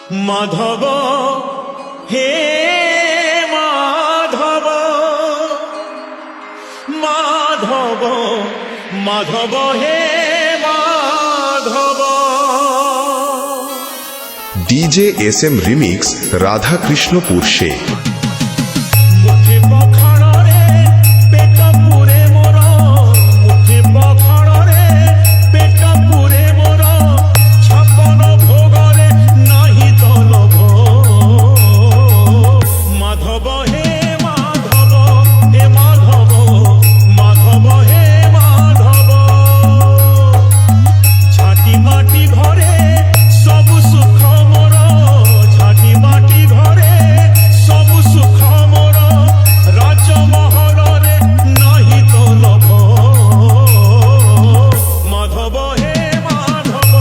মাধব হে মাধব মাধব মাধব হে Madhav. DJ SM remix Radha Krishnapur से। মুখে পখাড়রে পেট পুরে মোর, মুখে পখাড়রে পেট পুরে মোর, ছাপন ভোগরে নাহি তো লোভ। মাধব হে মাধব হে মাধব মাধব হে মাধব। ঝাঁটি মাটি ঘরে সবু সুখ মোর, ঝাঁটি মাটি ঘরে সবু সুখ মোর, রাজমহলরে নাহি তো লোভ। মাধব হে মাধব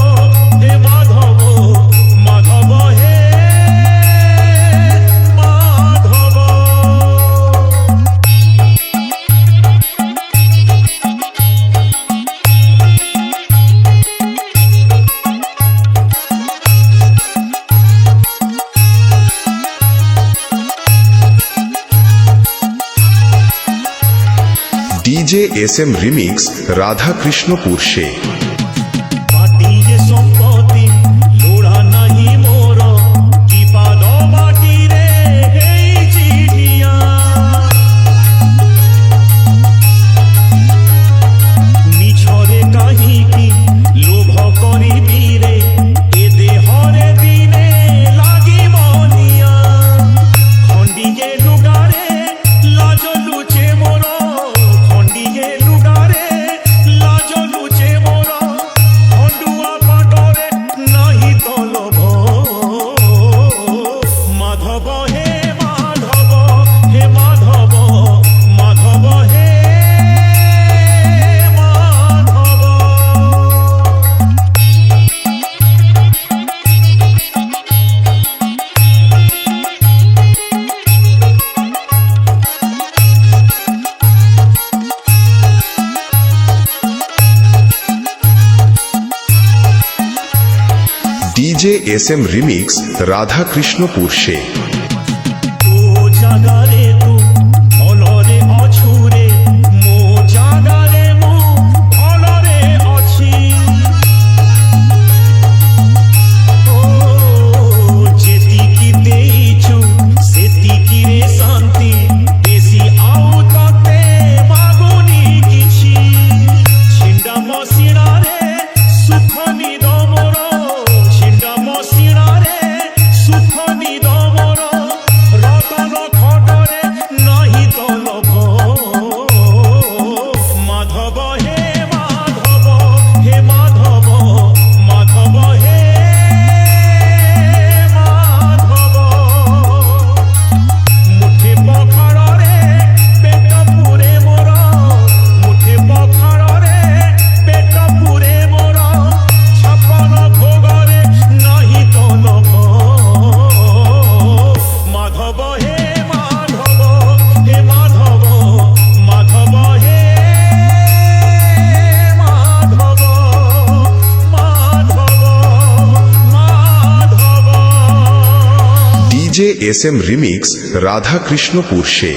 হে মাধব মাধব হে Madhav. DJ SM remix Radha Krishnapur से। মাটিয়ে সম্পত্তি লোড়া নাহি মোর, কি পাদ মাটিরে হেইছি ঢিয়া। মিছরে কাহিকি লোভ করিবি রে, এ দেহরে দিনে লাগিব নিয়া। খণ্ডিয়ে লুগারে লাজ লুচে মোর, খণ্ডিয়ে লুগারে লাজ লুচে মোর, খণ্ডুয়া পাটরে নাহি তো লোভ। মাধব হে মাধব হে মাধব মাধব হে Madhav. DJ SM remix Radha Krishnapur से। তো জাগারে তু ভলরে অছুরে, মো জাগারে মু ভলরে অছি। ও যেতিকি দেইছু সেতিকি রে শান্তি, বেশি আউ ততে মাগুনি কিছু। ছিন্ডা মশিণারে সুখ নিদ মোর, ছিন্ডা মশিণারে সুখ নিদ মোর, রতন খণ্ডরে নাহি তো লোভ। মাধব হে মাধব হে মাধব মাধব হে মাধব। মুঠে পখাড়রে পেট পুরে মোর, মুঠে পখাড়রে পেট পুরে মোর, ছাপন ভোগরে নাহি তো লোভ। মাধব হে মাধব হে মাধব মাধব হে Madhav Madhav Madhav. DJ SM remix Radha Krishnapur से।